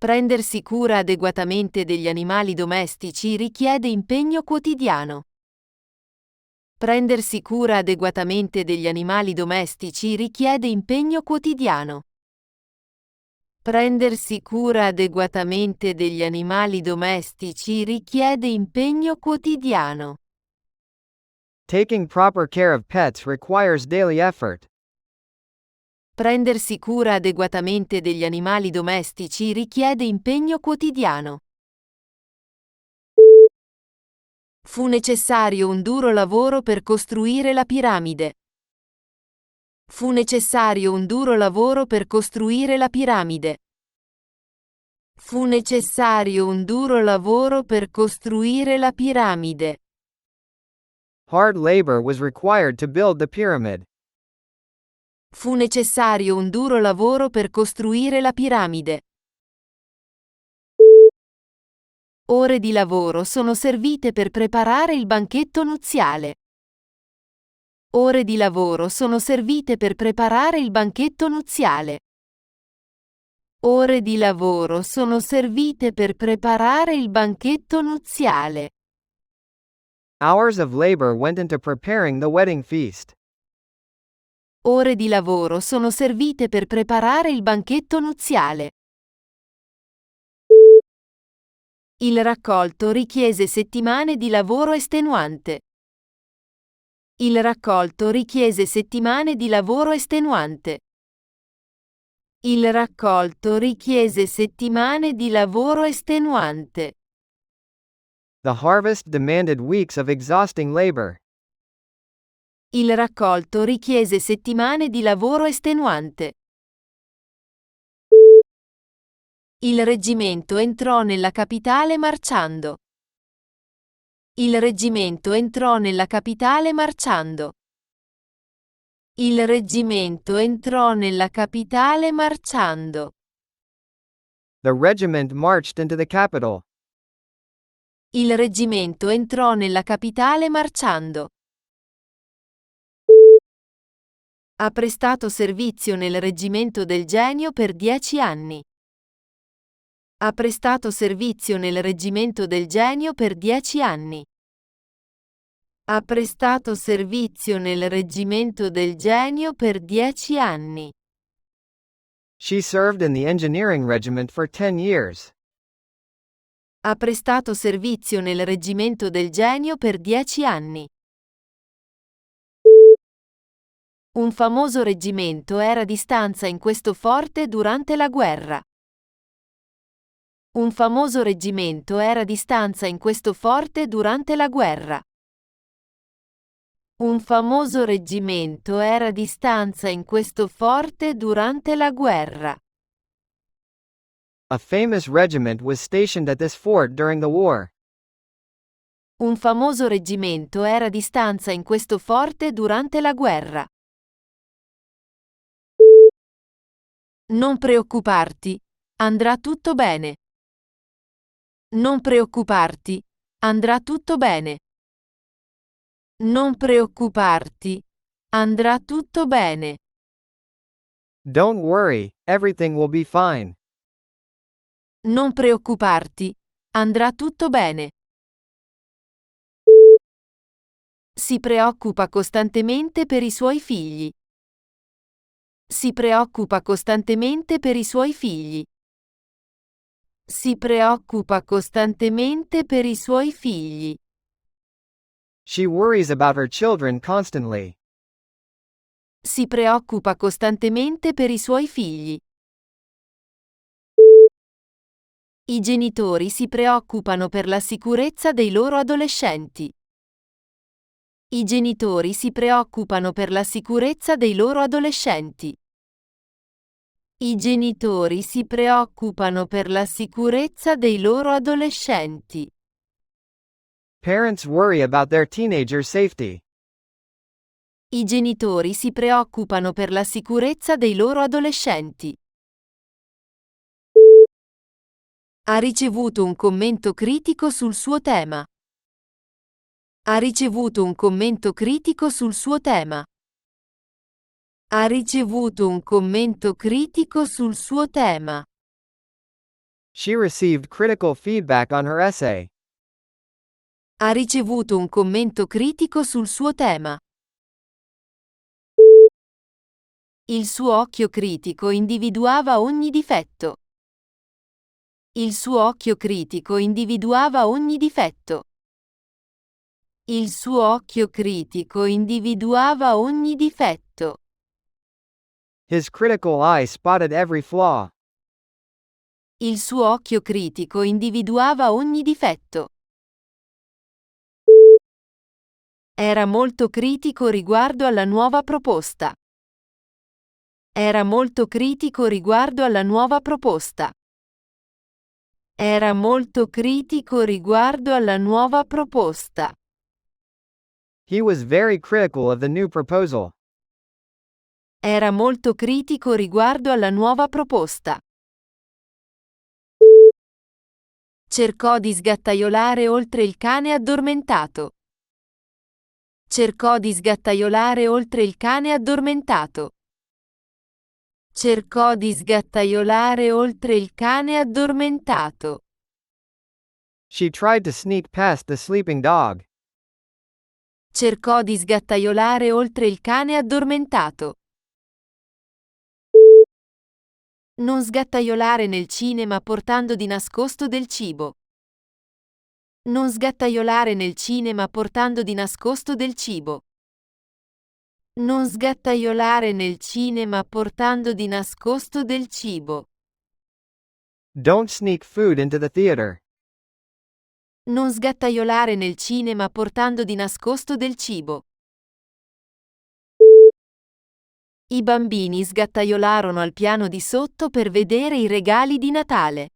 Prendersi cura adeguatamente degli animali domestici richiede impegno quotidiano. Prendersi cura adeguatamente degli animali domestici richiede impegno quotidiano. Prendersi cura adeguatamente degli animali domestici richiede impegno quotidiano. Taking proper care of pets requires daily effort. Prendersi cura adeguatamente degli animali domestici richiede impegno quotidiano. Fu necessario un duro lavoro per costruire la piramide. Fu necessario un duro lavoro per costruire la piramide. Fu necessario un duro lavoro per costruire la piramide. Hard labor was required to build the pyramid. Fu necessario un duro lavoro per costruire la piramide. Ore di lavoro sono servite per preparare il banchetto nuziale. Ore di lavoro sono servite per preparare il banchetto nuziale. Ore di lavoro sono servite per preparare il banchetto nuziale. Hours of labor went into preparing the wedding feast. Ore di lavoro sono servite per preparare il banchetto nuziale. Il raccolto richiese settimane di lavoro estenuante. Il raccolto richiese settimane di lavoro estenuante. Il raccolto richiese settimane di lavoro estenuante. The harvest demanded weeks of exhausting labor. Il raccolto richiese settimane di lavoro estenuante. Il reggimento entrò nella capitale marciando. Il reggimento entrò nella capitale marciando. Il reggimento entrò nella capitale marciando. The regiment marched into the capital. Il reggimento entrò nella capitale marciando. Ha prestato servizio nel reggimento del Genio per 10 anni. Ha prestato servizio nel reggimento del Genio per 10 anni. Ha prestato servizio nel reggimento del Genio per 10 anni. She served in the engineering regiment for 10 years. Ha prestato servizio nel reggimento del Genio per 10 anni. Un famoso reggimento era di stanza in questo forte durante la guerra. Un famoso reggimento era di stanza in questo forte durante la guerra. Un famoso reggimento era di stanza in questo forte durante la guerra. A famous regiment was stationed at this fort during the war. Un famoso reggimento era di stanza in questo forte durante la guerra. Non preoccuparti, andrà tutto bene. Non preoccuparti, andrà tutto bene. Non preoccuparti, andrà tutto bene. Don't worry, everything will be fine. Non preoccuparti, andrà tutto bene. Si preoccupa costantemente per i suoi figli. Si preoccupa costantemente per i suoi figli. Si preoccupa costantemente per i suoi figli. She worries about her children constantly. Si preoccupa costantemente per i suoi figli. I genitori si preoccupano per la sicurezza dei loro adolescenti. I genitori si preoccupano per la sicurezza dei loro adolescenti. I genitori si preoccupano per la sicurezza dei loro adolescenti. Parents worry about their teenagers' safety. I genitori si preoccupano per la sicurezza dei loro adolescenti. Ha ricevuto un commento critico sul suo tema. Ha ricevuto un commento critico sul suo tema. Ha ricevuto un commento critico sul suo tema. She received critical feedback on her essay. Ha ricevuto un commento critico sul suo tema. Il suo occhio critico individuava ogni difetto. Il suo occhio critico individuava ogni difetto. Il suo occhio critico individuava ogni difetto. His critical eye spotted every flaw. Il suo occhio critico individuava ogni difetto. Era molto critico riguardo alla nuova proposta. Era molto critico riguardo alla nuova proposta. Era molto critico riguardo alla nuova proposta. He was very critical of the new proposal. Era molto critico riguardo alla nuova proposta. Cercò di sgattaiolare oltre il cane addormentato. Cercò di sgattaiolare oltre il cane addormentato. Cercò di sgattaiolare oltre il cane addormentato. She tried to sneak past the sleeping dog. Cercò di sgattaiolare oltre il cane addormentato. Non sgattaiolare nel cinema portando di nascosto del cibo. Non sgattaiolare nel cinema portando di nascosto del cibo. Non sgattaiolare nel cinema portando di nascosto del cibo. Don't sneak food into the theater. Non sgattaiolare nel cinema portando di nascosto del cibo. I bambini sgattaiolarono al piano di sotto per vedere i regali di Natale.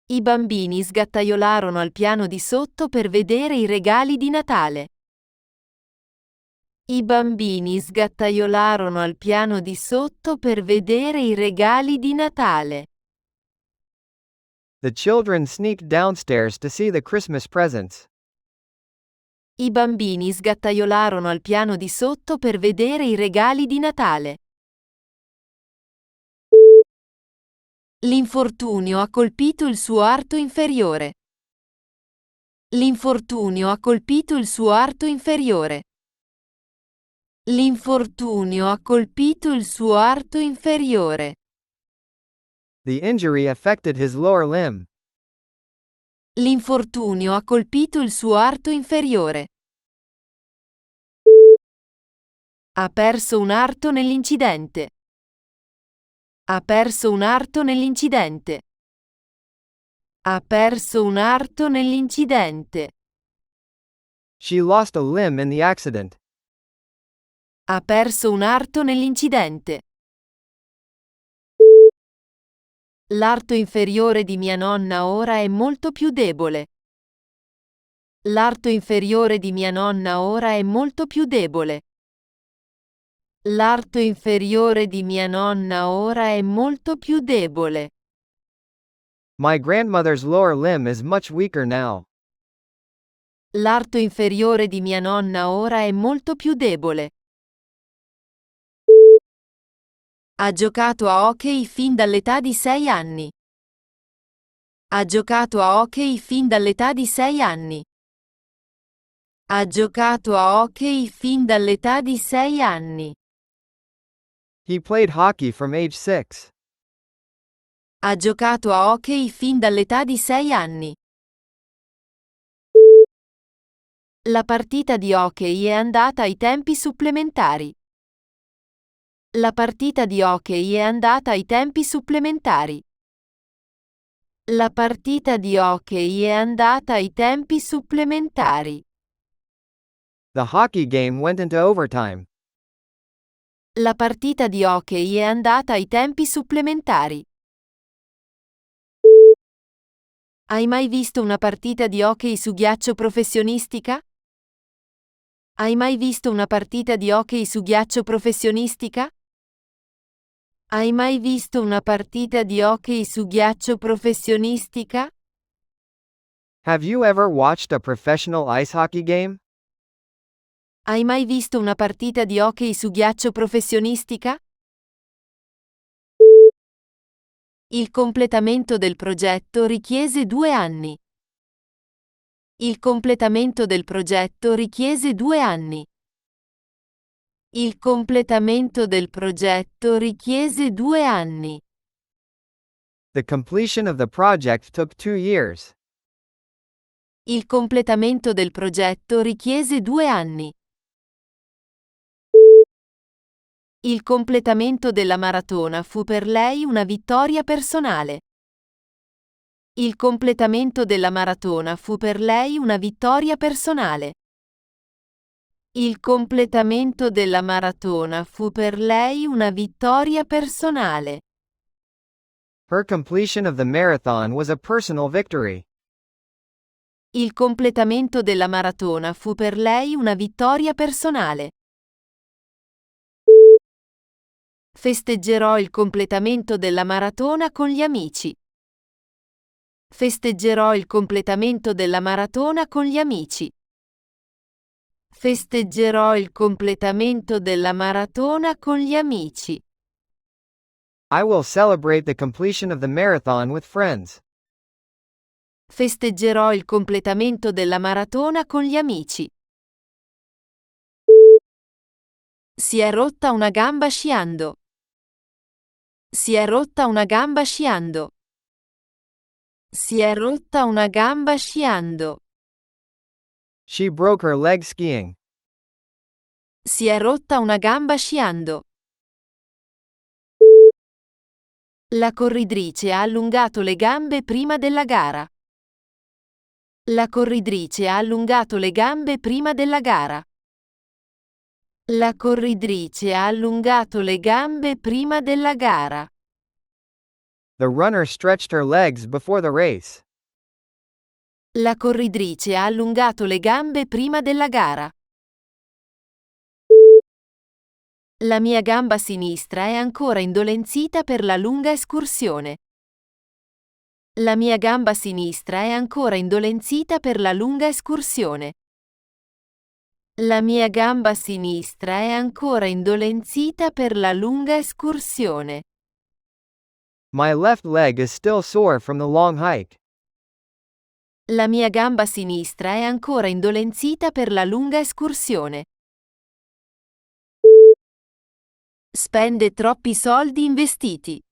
I bambini sgattaiolarono al piano di sotto per vedere i regali di Natale. I bambini sgattaiolarono al piano di sotto per vedere i regali di Natale. The children sneaked downstairs to see the Christmas presents. I bambini sgattaiolarono al piano di sotto per vedere i regali di Natale. L'infortunio ha colpito il suo arto inferiore. L'infortunio ha colpito il suo arto inferiore. L'infortunio ha colpito il suo arto inferiore. The injury affected his lower limb. L'infortunio ha colpito il suo arto inferiore. Ha perso un arto nell'incidente. Ha perso un arto nell'incidente. Ha perso un arto nell'incidente. She lost a limb in the accident. Ha perso un arto nell'incidente. L'arto inferiore di mia nonna ora è molto più debole. L'arto inferiore di mia nonna ora è molto più debole. L'arto inferiore di mia nonna ora è molto più debole. My grandmother's lower limb is much weaker now. L'arto inferiore di mia nonna ora è molto più debole. Ha giocato a hockey fin dall'età di 6 anni. Ha giocato a hockey fin dall'età di 6 anni. Ha giocato a hockey fin dall'età di 6 anni. He played hockey from age 6. Ha giocato a hockey fin dall'età di 6 anni. La partita di hockey è andata ai tempi supplementari. La partita di hockey è andata ai tempi supplementari. La partita di hockey è andata ai tempi supplementari. The hockey game went into overtime. La partita di hockey è andata ai tempi supplementari. Hai mai visto una partita di hockey su ghiaccio professionistica? Hai mai visto una partita di hockey su ghiaccio professionistica? Hai mai visto una partita di hockey su ghiaccio professionistica? Have you ever watched a professional ice hockey game? Hai mai visto una partita di hockey su ghiaccio professionistica? Il completamento del progetto richiese 2 anni. Il completamento del progetto richiese 2 anni. Il completamento del progetto richiese 2 anni. The completion of the project took 2 years. Il completamento del progetto richiese 2 anni. Il completamento della maratona fu per lei una vittoria personale. Il completamento della maratona fu per lei una vittoria personale. Il completamento della maratona fu per lei una vittoria personale. Her completion of the marathon was a personal victory. Il completamento della maratona fu per lei una vittoria personale. Festeggerò il completamento della maratona con gli amici. Festeggerò il completamento della maratona con gli amici. Festeggerò il completamento della maratona con gli amici. I will celebrate the completion of the marathon with friends. Festeggerò il completamento della maratona con gli amici. Si è rotta una gamba sciando. Si è rotta una gamba sciando. Si è rotta una gamba sciando. She broke her leg skiing. Si è rotta una gamba sciando. La corridrice ha allungato le gambe prima della gara. La corridrice ha allungato le gambe prima della gara. La corridrice ha allungato le gambe prima della gara. The runner stretched her legs before the race. La corridrice ha allungato le gambe prima della gara. La mia gamba sinistra è ancora indolenzita per la lunga escursione. La mia gamba sinistra è ancora indolenzita per la lunga escursione. La mia gamba sinistra è ancora indolenzita per la lunga escursione. My left leg is still sore from the long hike. La mia gamba sinistra è ancora indolenzita per la lunga escursione. Spende troppi soldi investiti.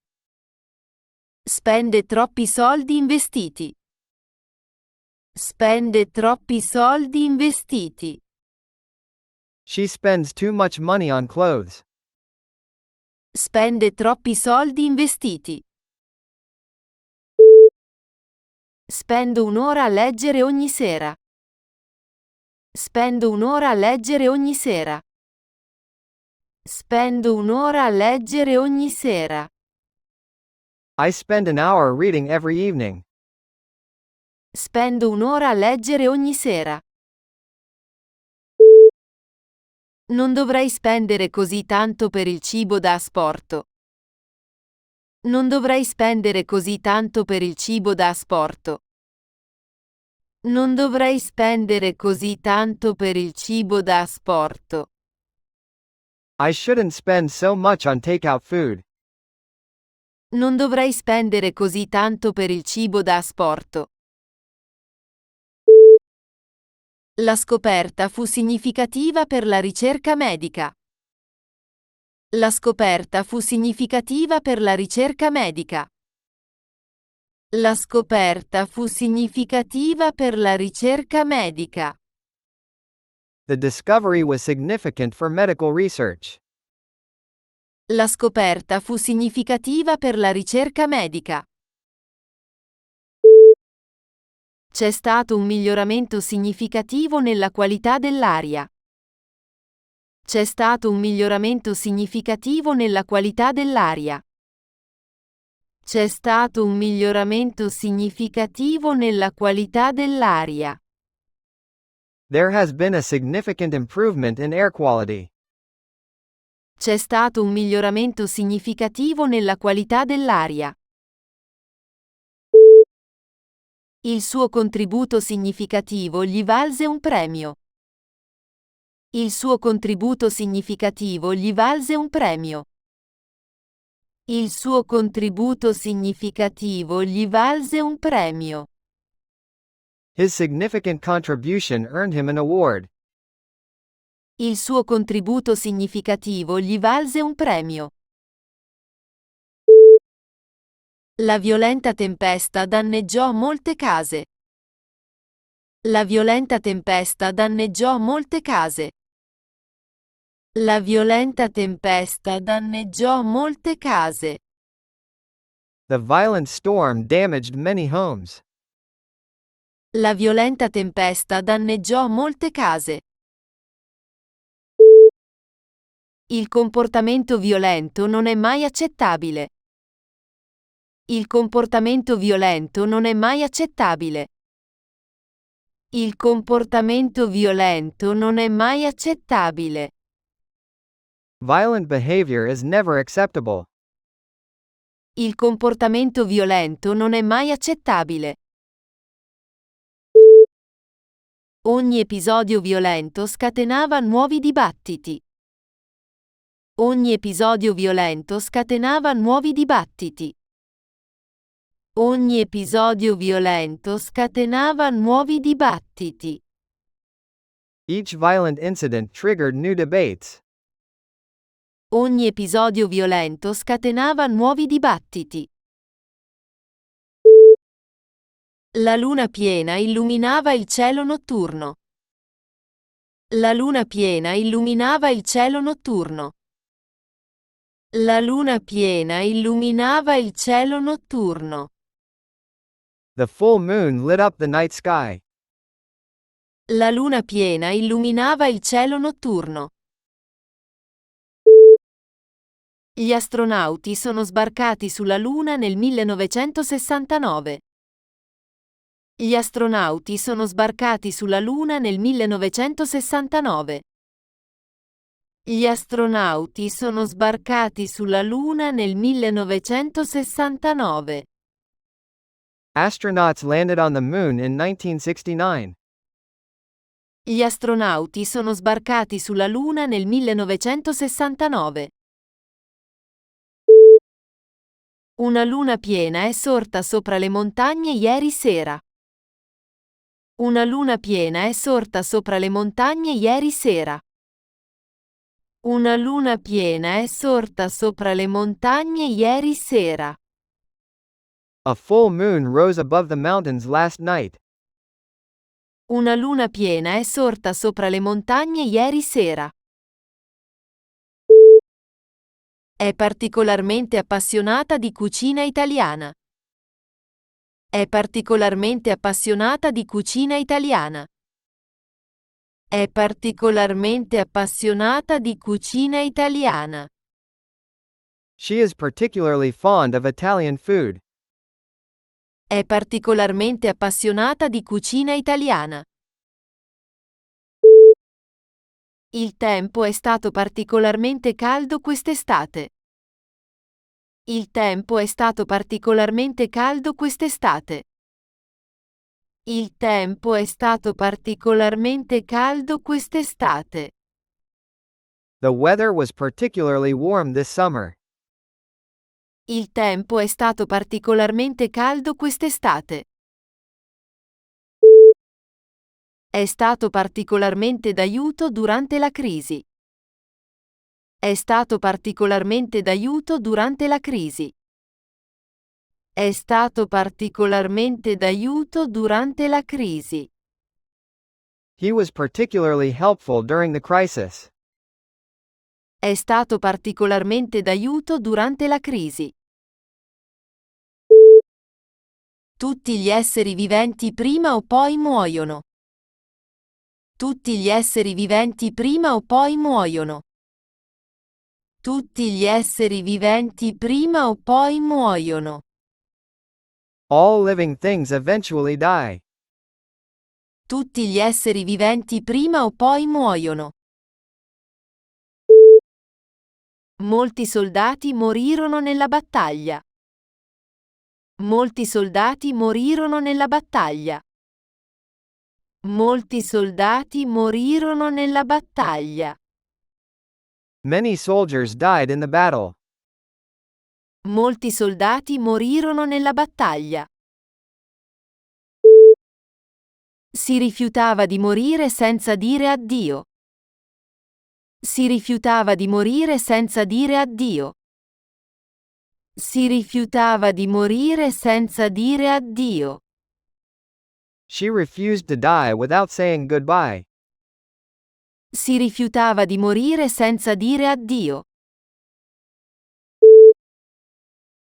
Spende troppi soldi investiti. Spende troppi soldi investiti. She spends too much money on clothes. Spende troppi soldi investiti. Spendo un'ora a leggere ogni sera. Spendo un'ora a leggere ogni sera. Spendo un'ora a leggere ogni sera. I spend an hour reading every evening. Spendo un'ora a leggere ogni sera. Non dovrei spendere così tanto per il cibo da asporto. Non dovrei spendere così tanto per il cibo da asporto. Non dovrei spendere così tanto per il cibo da asporto. I shouldn't spend so much on takeout food. Non dovrei spendere così tanto per il cibo da asporto. La scoperta fu significativa per la ricerca medica. La scoperta fu significativa per la ricerca medica. La scoperta fu significativa per la ricerca medica. The discovery was significant for medical research. La scoperta fu significativa per la ricerca medica. C'è stato un miglioramento significativo nella qualità dell'aria. C'è stato un miglioramento significativo nella qualità dell'aria. C'è stato un miglioramento significativo nella qualità dell'aria. There has been a significant improvement in air quality. C'è stato un miglioramento significativo nella qualità dell'aria. Il suo contributo significativo gli valse un premio. Il suo contributo significativo gli valse un premio. Il suo contributo significativo gli valse un premio. His significant contribution earned him an award. Il suo contributo significativo gli valse un premio. La violenta tempesta danneggiò molte case. La violenta tempesta danneggiò molte case. La violenta tempesta danneggiò molte case. The violent storm damaged many homes. La violenta tempesta danneggiò molte case. Il comportamento violento non è mai accettabile. Il comportamento violento non è mai accettabile. Il comportamento violento non è mai accettabile. Violent behavior is never acceptable. Il comportamento violento non è mai accettabile. Ogni episodio violento scatenava nuovi dibattiti. Ogni episodio violento scatenava nuovi dibattiti. Ogni episodio violento scatenava nuovi dibattiti. Each violent incident triggered new debates. Ogni episodio violento scatenava nuovi dibattiti. La luna piena illuminava il cielo notturno. La luna piena illuminava il cielo notturno. La luna piena illuminava il cielo notturno. The full moon lit up the night sky. La luna piena illuminava il cielo notturno. Gli astronauti sono sbarcati sulla Luna nel 1969. Gli astronauti sono sbarcati sulla Luna nel 1969. Gli astronauti sono sbarcati sulla Luna nel 1969. Astronauts landed on the moon in 1969. Gli astronauti sono sbarcati sulla Luna nel 1969. Una luna piena è sorta sopra le montagne ieri sera. Una luna piena è sorta sopra le montagne ieri sera. Una luna piena è sorta sopra le montagne ieri sera. A full moon rose above the mountains last night. Una luna piena è sorta sopra le montagne ieri sera. È particolarmente appassionata di cucina italiana. È particolarmente appassionata di cucina italiana. È particolarmente appassionata di cucina italiana. She is particularly fond of Italian food. È particolarmente appassionata di cucina italiana. Il tempo è stato particolarmente caldo quest'estate. Il tempo è stato particolarmente caldo quest'estate. Il tempo è stato particolarmente caldo quest'estate. The weather was particularly warm this summer. Il tempo è stato particolarmente caldo quest'estate. È stato particolarmente d'aiuto durante la crisi. È stato particolarmente d'aiuto durante la crisi. È stato particolarmente d'aiuto durante la crisi. He was particularly helpful during the crisis. È stato particolarmente d'aiuto durante la crisi. Tutti gli esseri viventi prima o poi muoiono. Tutti gli esseri viventi prima o poi muoiono. Tutti gli esseri viventi prima o poi muoiono. All living things eventually die. Tutti gli esseri viventi prima o poi muoiono. Molti soldati morirono nella battaglia. Molti soldati morirono nella battaglia. Molti soldati morirono nella battaglia. Many soldiers died in the battle. Molti soldati morirono nella battaglia. Si rifiutava di morire senza dire addio. Si rifiutava di morire senza dire addio. Si rifiutava di morire senza dire addio. She refused to die without saying goodbye. Si rifiutava di morire senza dire addio.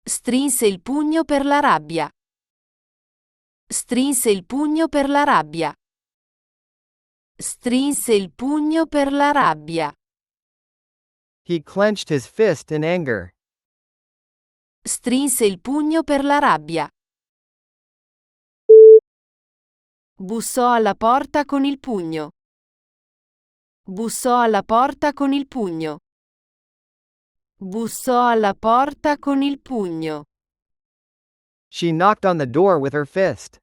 Strinse il pugno per la rabbia. Strinse il pugno per la rabbia. Strinse il pugno per la rabbia. He clenched his fist in anger. Strinse il pugno per la rabbia. Bussò alla porta con il pugno. Bussò alla porta con il pugno. Bussò alla porta con il pugno. She knocked on the door with her fist.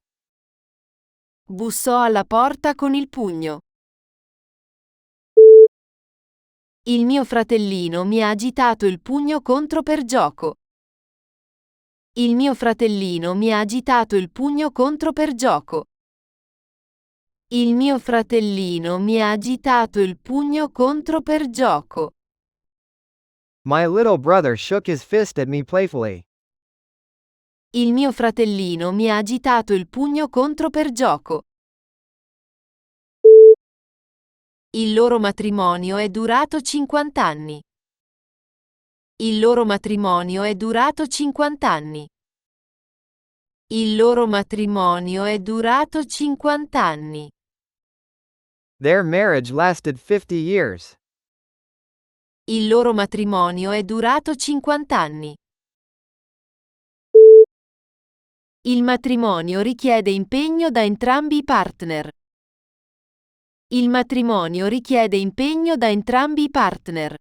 Bussò alla porta con il pugno. Il mio fratellino mi ha agitato il pugno contro per gioco. Il mio fratellino mi ha agitato il pugno contro per gioco. Il mio fratellino mi ha agitato il pugno contro per gioco. My little brother shook his fist at me playfully. Il mio fratellino mi ha agitato il pugno contro per gioco. Il loro matrimonio è durato 50 anni. Il loro matrimonio è durato 50 anni. Il loro matrimonio è durato 50 anni. Their marriage lasted 50 years. Il loro matrimonio è durato 50 anni. Il matrimonio richiede impegno da entrambi i partner. Il matrimonio richiede impegno da entrambi i partner.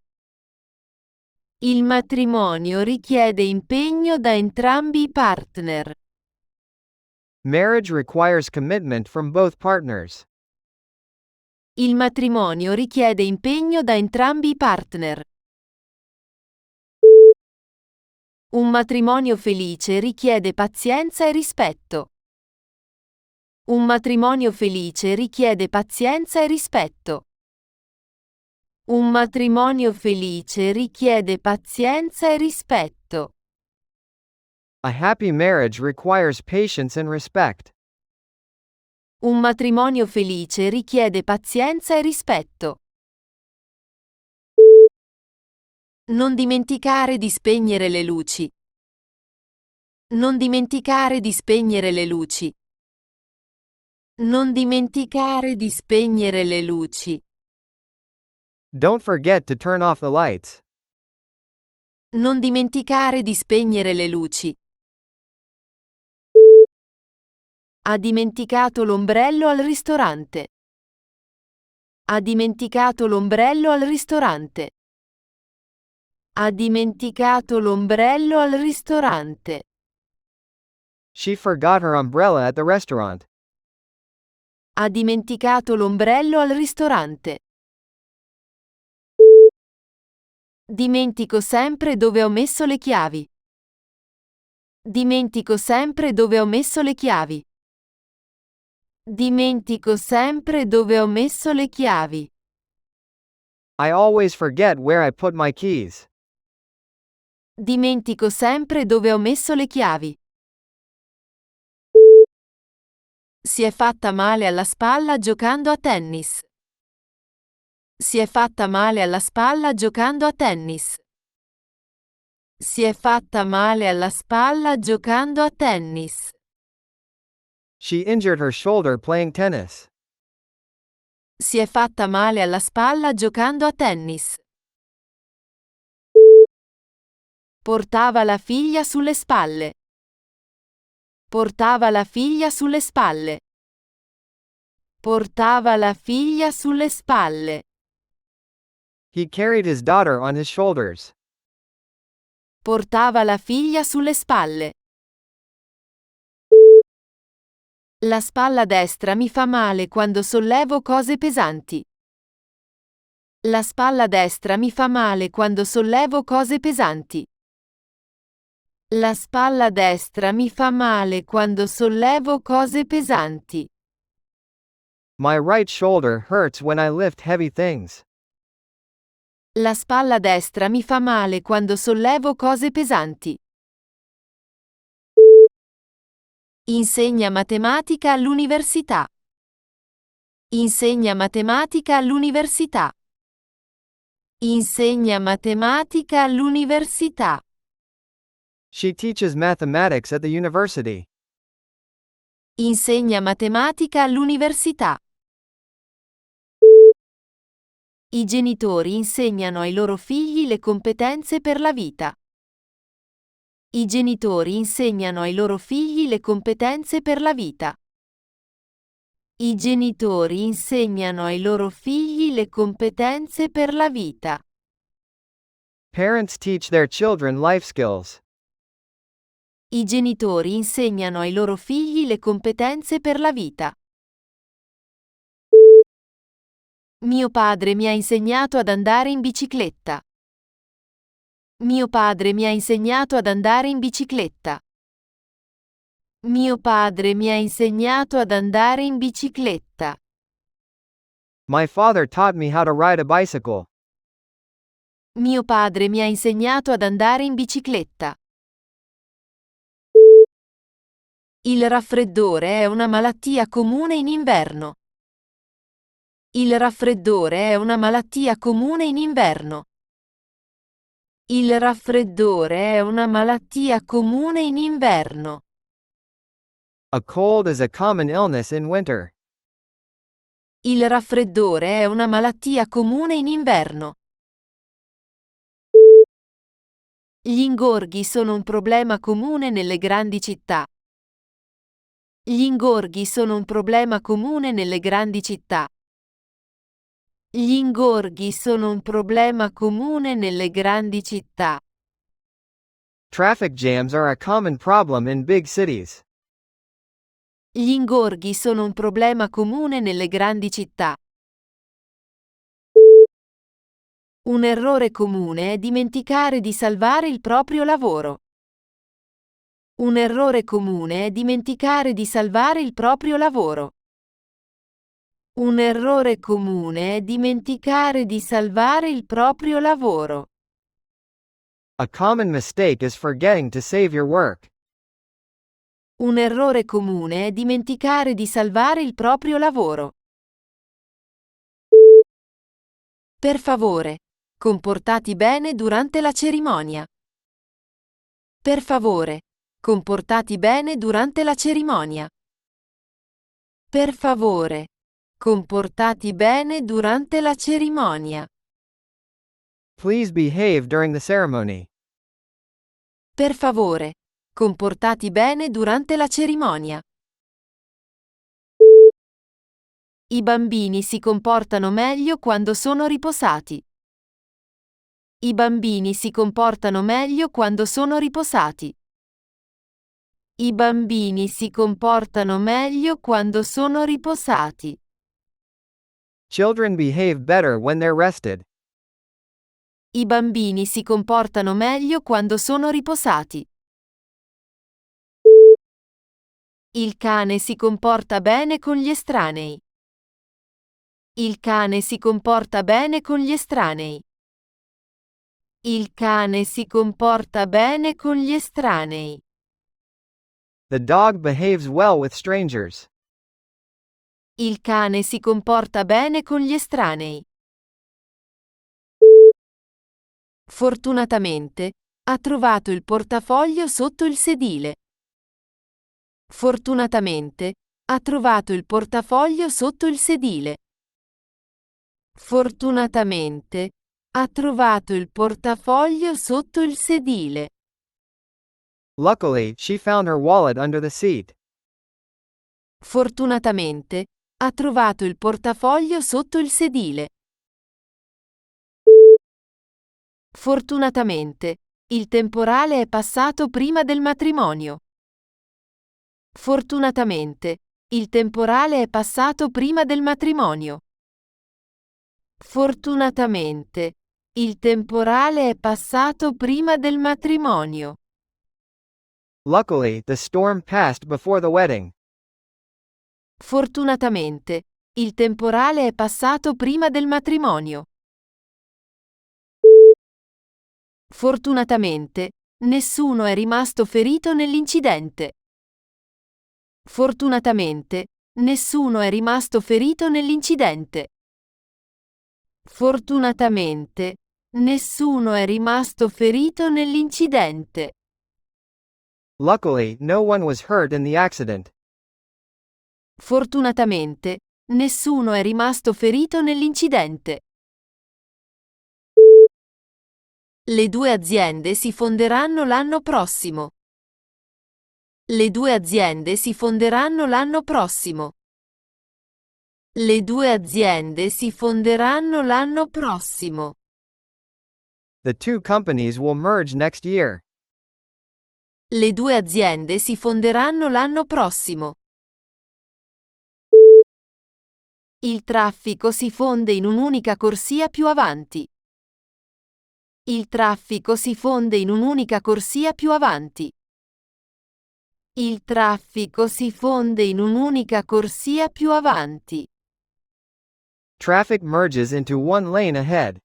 Il matrimonio richiede impegno da entrambi i partner. Marriage requires commitment from both partners. Il matrimonio richiede impegno da entrambi i partner. Un matrimonio felice richiede pazienza e rispetto. Un matrimonio felice richiede pazienza e rispetto. Un matrimonio felice richiede pazienza e rispetto. A happy marriage requires patience and respect. Un matrimonio felice richiede pazienza e rispetto. Non dimenticare di spegnere le luci. Non dimenticare di spegnere le luci. Non dimenticare di spegnere le luci. Don't forget to turn off the lights. Non dimenticare di spegnere le luci. Ha dimenticato l'ombrello al ristorante. Ha dimenticato l'ombrello al ristorante. Ha dimenticato l'ombrello al ristorante. She forgot her umbrella at the restaurant. Ha dimenticato l'ombrello al ristorante. Dimentico sempre dove ho messo le chiavi. Dimentico sempre dove ho messo le chiavi. Dimentico sempre dove ho messo le chiavi. I always forget where I put my keys. Dimentico sempre dove ho messo le chiavi. Si è fatta male alla spalla giocando a tennis. Si è fatta male alla spalla giocando a tennis. Si è fatta male alla spalla giocando a tennis. She injured her shoulder playing tennis. Si è fatta male alla spalla giocando a tennis. Portava la figlia sulle spalle. Portava la figlia sulle spalle. Portava la figlia sulle spalle. He carried his daughter on his shoulders. Portava la figlia sulle spalle. La spalla destra mi fa male quando sollevo cose pesanti. La spalla destra mi fa male quando sollevo cose pesanti. La spalla destra mi fa male quando sollevo cose pesanti. My right shoulder hurts when I lift heavy things. La spalla destra mi fa male quando sollevo cose pesanti. Insegna matematica all'università. Insegna matematica all'università. Insegna matematica all'università. She teaches mathematics at the university. Insegna matematica all'università. I genitori insegnano ai loro figli le competenze per la vita. I genitori insegnano ai loro figli le competenze per la vita. I genitori insegnano ai loro figli le competenze per la vita. Parents teach their children life skills. I genitori insegnano ai loro figli le competenze per la vita. Mio padre mi ha insegnato ad andare in bicicletta. Mio padre mi ha insegnato ad andare in bicicletta. Mio padre mi ha insegnato ad andare in bicicletta. My father taught me how to ride a bicycle. Mio padre mi ha insegnato ad andare in bicicletta. Il raffreddore è una malattia comune in inverno. Il raffreddore è una malattia comune in inverno. Il raffreddore è una malattia comune in inverno. A cold is a common illness in winter. Il raffreddore è una malattia comune in inverno. Gli ingorghi sono un problema comune nelle grandi città. Gli ingorghi sono un problema comune nelle grandi città. Gli ingorghi sono un problema comune nelle grandi città. Traffic jams are a common problem in big cities. Gli ingorghi sono un problema comune nelle grandi città. Un errore comune è dimenticare di salvare il proprio lavoro. Un errore comune è dimenticare di salvare il proprio lavoro. Un errore comune è dimenticare di salvare il proprio lavoro. A common mistake is forgetting to save your work. Un errore comune è dimenticare di salvare il proprio lavoro. Per favore, comportati bene durante la cerimonia. Per favore, comportati bene durante la cerimonia. Per favore, comportati bene durante la cerimonia. Please behave during the ceremony. Per favore, comportati bene durante la cerimonia. I bambini si comportano meglio quando sono riposati. I bambini si comportano meglio quando sono riposati. I bambini si comportano meglio quando sono riposati. Children behave better when they're rested. I bambini si comportano meglio quando sono riposati. Il cane si comporta bene con gli estranei. Il cane si comporta bene con gli estranei. Il cane si comporta bene con gli estranei. The dog behaves well with strangers. Il cane si comporta bene con gli estranei. Fortunatamente, ha trovato il portafoglio sotto il sedile. Fortunatamente, ha trovato il portafoglio sotto il sedile. Fortunatamente, ha trovato il portafoglio sotto il sedile. Luckily, she found her wallet under the seat. Fortunatamente, ha trovato il portafoglio sotto il sedile. Fortunatamente, il temporale è passato prima del matrimonio. Fortunatamente, il temporale è passato prima del matrimonio. Fortunatamente, il temporale è passato prima del matrimonio. Luckily, the storm passed before the wedding. Fortunatamente, il temporale è passato prima del matrimonio. Fortunatamente, nessuno è rimasto ferito nell'incidente. Fortunatamente, nessuno è rimasto ferito nell'incidente. Fortunatamente, nessuno è rimasto ferito nell'incidente. Luckily, no one was hurt in the accident. Fortunatamente, nessuno è rimasto ferito nell'incidente. Le due aziende si fonderanno l'anno prossimo. Le due aziende si fonderanno l'anno prossimo. Le due aziende si fonderanno l'anno prossimo. The two companies will merge next year. Le due aziende si fonderanno l'anno prossimo. Il traffico si fonde in un'unica corsia più avanti. Il traffico si fonde in un'unica corsia più avanti. Il traffico si fonde in un'unica corsia più avanti. Traffic merges into one lane ahead.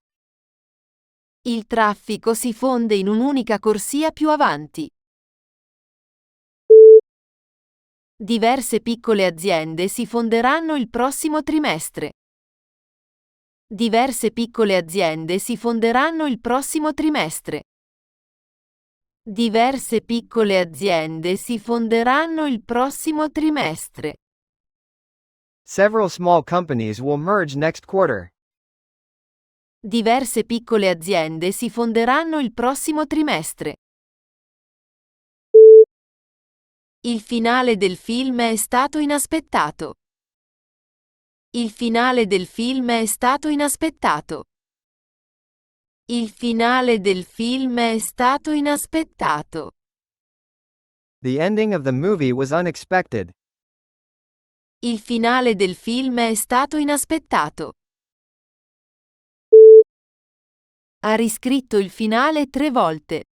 Il traffico si fonde in un'unica corsia più avanti. Diverse piccole aziende si fonderanno il prossimo trimestre. Diverse piccole aziende si fonderanno il prossimo trimestre. Diverse piccole aziende si fonderanno il prossimo trimestre. Several small companies will merge next quarter. Diverse piccole aziende si fonderanno il prossimo trimestre. Il finale del film è stato inaspettato. Il finale del film è stato inaspettato. Il finale del film è stato inaspettato. The ending of the movie was unexpected. Il finale del film è stato inaspettato. Ha riscritto il finale 3 volte.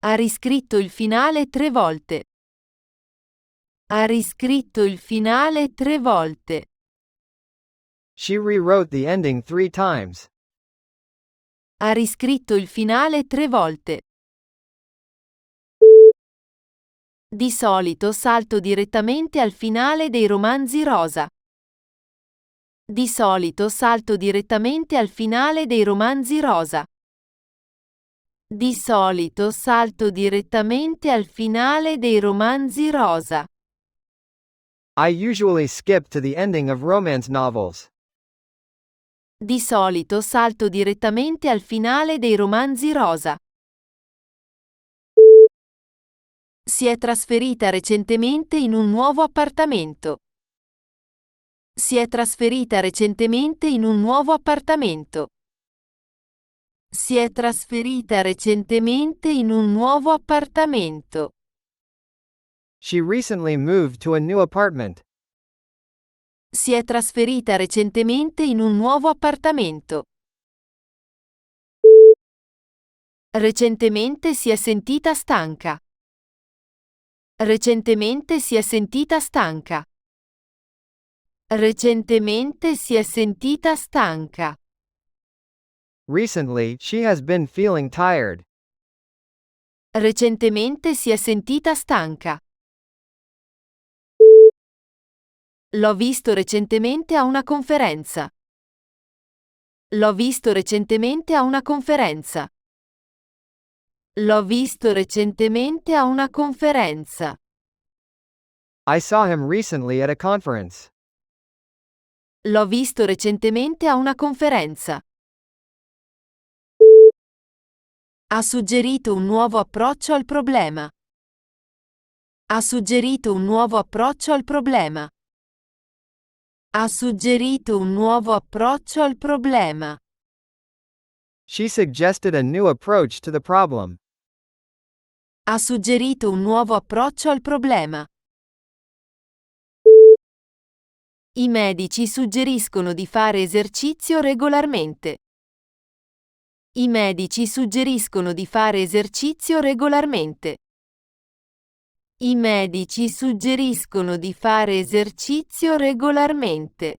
Ha riscritto il finale 3 volte. Ha riscritto il finale 3 volte. She rewrote the ending 3 times. Ha riscritto il finale 3 volte. Di solito salto direttamente al finale dei romanzi rosa. Di solito salto direttamente al finale dei romanzi rosa. Di solito salto direttamente al finale dei romanzi rosa. I usually skip to the ending of romance novels. Di solito salto direttamente al finale dei romanzi rosa. Si è trasferita recentemente in un nuovo appartamento. Si è trasferita recentemente in un nuovo appartamento. Si è trasferita recentemente in un nuovo appartamento. She recently moved to a new apartment. Si è trasferita recentemente in un nuovo appartamento. Recentemente si è sentita stanca. Recentemente si è sentita stanca. Recentemente si è sentita stanca. Recently, she has been feeling tired. Recentemente si è sentita stanca. L'ho visto recentemente a una conferenza. L'ho visto recentemente a una conferenza. L'ho visto recentemente a una conferenza. I saw him recently at a conference. L'ho visto recentemente a una conferenza. Ha suggerito un nuovo approccio al problema. Ha suggerito un nuovo approccio al problema. Ha suggerito un nuovo approccio al problema. She suggested a new approach to the problem. Ha suggerito un nuovo approccio al problema. I medici suggeriscono di fare esercizio regolarmente. I medici suggeriscono di fare esercizio regolarmente. I medici suggeriscono di fare esercizio regolarmente.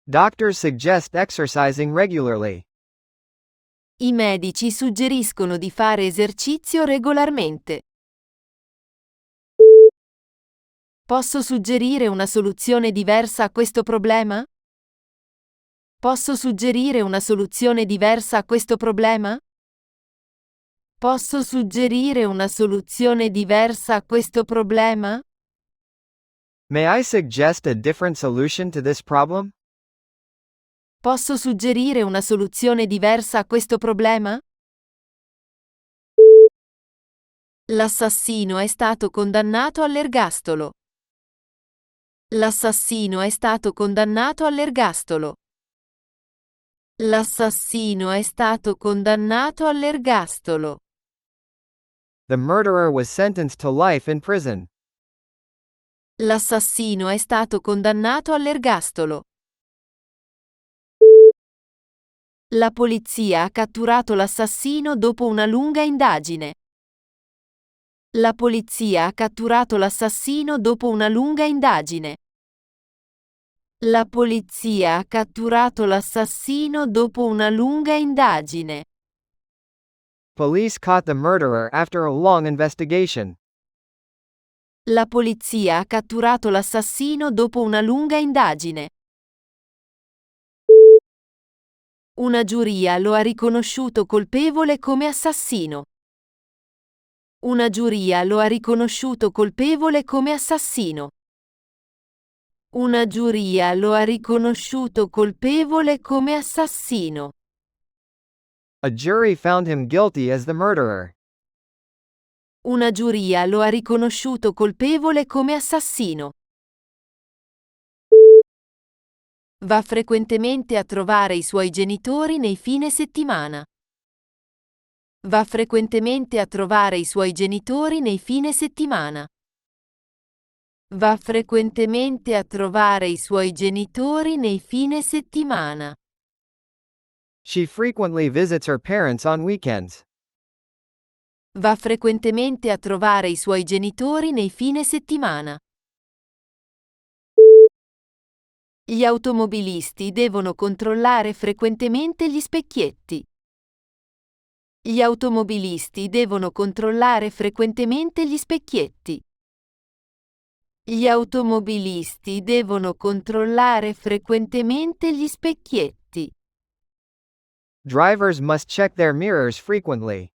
Doctors suggest exercising regularly. I medici suggeriscono di fare esercizio regolarmente. Posso suggerire una soluzione diversa a questo problema? Posso suggerire una soluzione diversa a questo problema? Posso suggerire una soluzione diversa a questo problema? May I suggest a different solution to this problem? Posso suggerire una soluzione diversa a questo problema? L'assassino è stato condannato all'ergastolo. L'assassino è stato condannato all'ergastolo. L'assassino è stato condannato all'ergastolo. The murderer was sentenced to life in prison. L'assassino è stato condannato all'ergastolo. La polizia ha catturato l'assassino dopo una lunga indagine. La polizia ha catturato l'assassino dopo una lunga indagine. La polizia ha catturato l'assassino dopo una lunga indagine. Police caught the murderer after a long investigation. La polizia ha catturato l'assassino dopo una lunga indagine. Una giuria lo ha riconosciuto colpevole come assassino. Una giuria lo ha riconosciuto colpevole come assassino. Una giuria lo ha riconosciuto colpevole come assassino. A jury found him guilty as the murderer. Una giuria lo ha riconosciuto colpevole come assassino. Va frequentemente a trovare i suoi genitori nei fine settimana. Va frequentemente a trovare i suoi genitori nei fine settimana. Va frequentemente a trovare i suoi genitori nei fine settimana. She frequently visits her parents on weekends. Va frequentemente a trovare i suoi genitori nei fine settimana. Gli automobilisti devono controllare frequentemente gli specchietti. Gli automobilisti devono controllare frequentemente gli specchietti. Gli automobilisti devono controllare frequentemente gli specchietti. Drivers must check their mirrors frequently.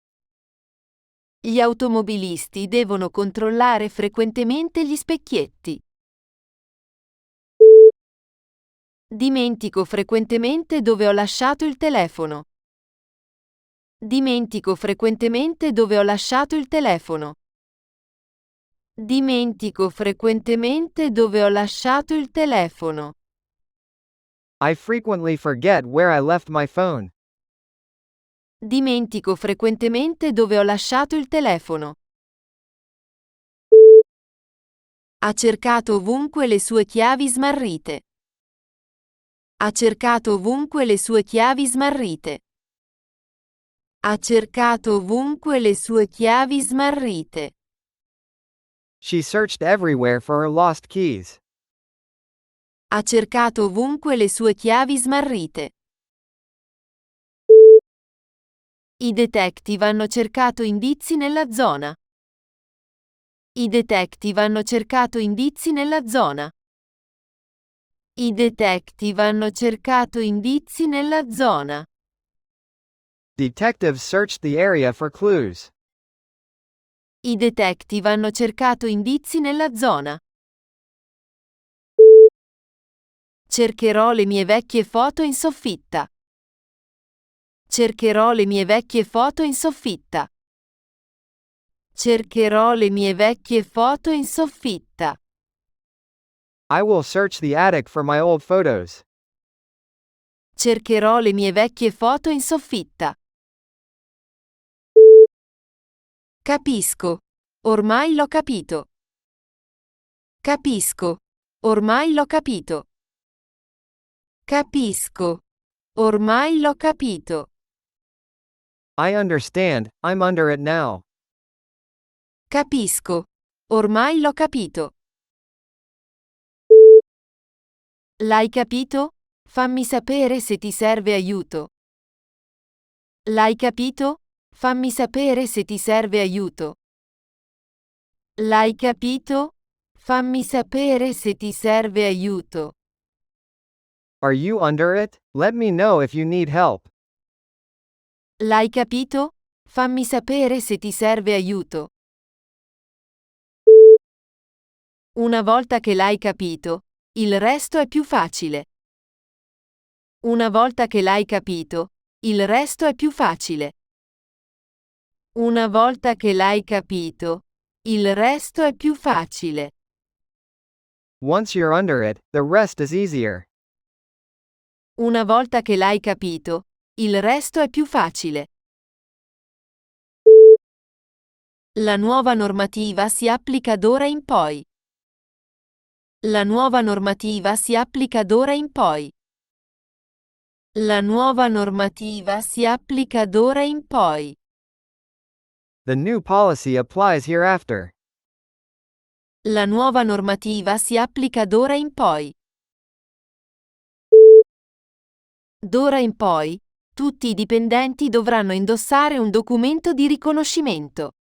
Gli automobilisti devono controllare frequentemente gli specchietti. Dimentico frequentemente dove ho lasciato il telefono. Dimentico frequentemente dove ho lasciato il telefono. Dimentico frequentemente dove ho lasciato il telefono. I frequently forget where I left my phone. Dimentico frequentemente dove ho lasciato il telefono. Ha cercato ovunque le sue chiavi smarrite. Ha cercato ovunque le sue chiavi smarrite. Ha cercato ovunque le sue chiavi smarrite. She searched everywhere for her lost keys. Ha cercato ovunque le sue chiavi smarrite. I detective hanno cercato indizi nella zona. I detective hanno cercato indizi nella zona. I detective hanno cercato indizi nella zona. Detectives searched the area for clues. I detective hanno cercato indizi nella zona. Cercherò le mie vecchie foto in soffitta. Cercherò le mie vecchie foto in soffitta. Cercherò le mie vecchie foto in soffitta. I will search the attic for my old photos. Cercherò le mie vecchie foto in soffitta. Capisco. Ormai l'ho capito. Capisco. Ormai l'ho capito. Capisco. Ormai l'ho capito. I understand, I'm under it now. Capisco. Ormai l'ho capito. L'hai capito? Fammi sapere se ti serve aiuto. L'hai capito? Fammi sapere se ti serve aiuto. L'hai capito? Fammi sapere se ti serve aiuto. Are you under it? Let me know if you need help. L'hai capito? Fammi sapere se ti serve aiuto. Una volta che l'hai capito, il resto è più facile. Una volta che l'hai capito, il resto è più facile. Una volta che l'hai capito, il resto è più facile. Once you're under it, the rest is easier. Una volta che l'hai capito, il resto è più facile. La nuova normativa si applica d'ora in poi. La nuova normativa si applica d'ora in poi. La nuova normativa si applica d'ora in poi. The new policy applies hereafter. La nuova normativa si applica d'ora in poi. D'ora in poi, tutti i dipendenti dovranno indossare un documento di riconoscimento.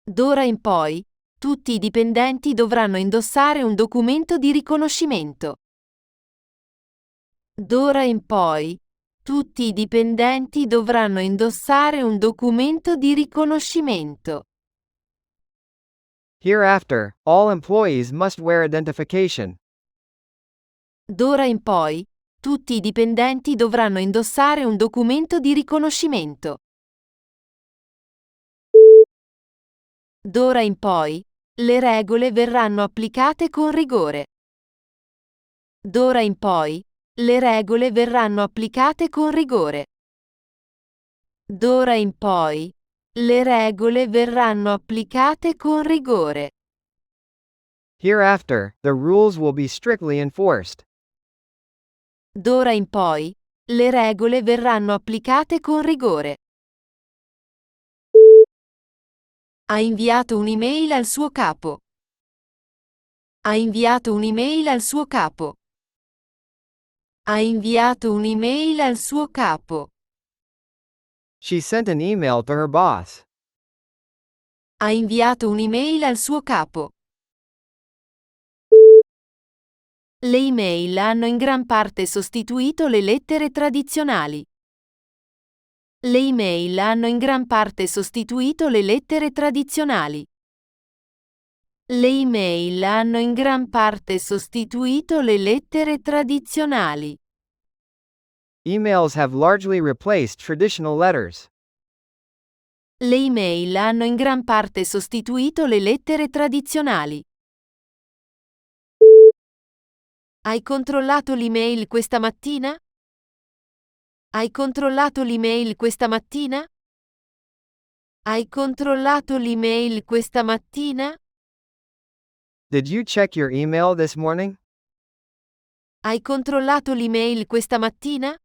D'ora in poi, tutti i dipendenti dovranno indossare un documento di riconoscimento. D'ora in poi, tutti i dipendenti dovranno indossare un documento di riconoscimento. Hereafter, all employees must wear identification. D'ora in poi, tutti i dipendenti dovranno indossare un documento di riconoscimento. D'ora in poi, le regole verranno applicate con rigore. D'ora in poi, le regole verranno applicate con rigore. D'ora in poi, le regole verranno applicate con rigore. Hereafter, the rules will be strictly enforced. D'ora in poi, le regole verranno applicate con rigore. Ha inviato un'email al suo capo. Ha inviato un'email al suo capo. Ha inviato un'email al suo capo. She sent an email to her boss. Ha inviato un'email al suo capo. Le email hanno in gran parte sostituito le lettere tradizionali. Le email hanno in gran parte sostituito le lettere tradizionali. Le email hanno in gran parte sostituito le lettere tradizionali. Emails have largely replaced traditional letters. Le email hanno in gran parte sostituito le lettere tradizionali. Hai controllato l'email questa mattina? Hai controllato l'email questa mattina? Hai controllato l'email questa mattina? Did you check your email this morning? Hai controllato l'email questa mattina?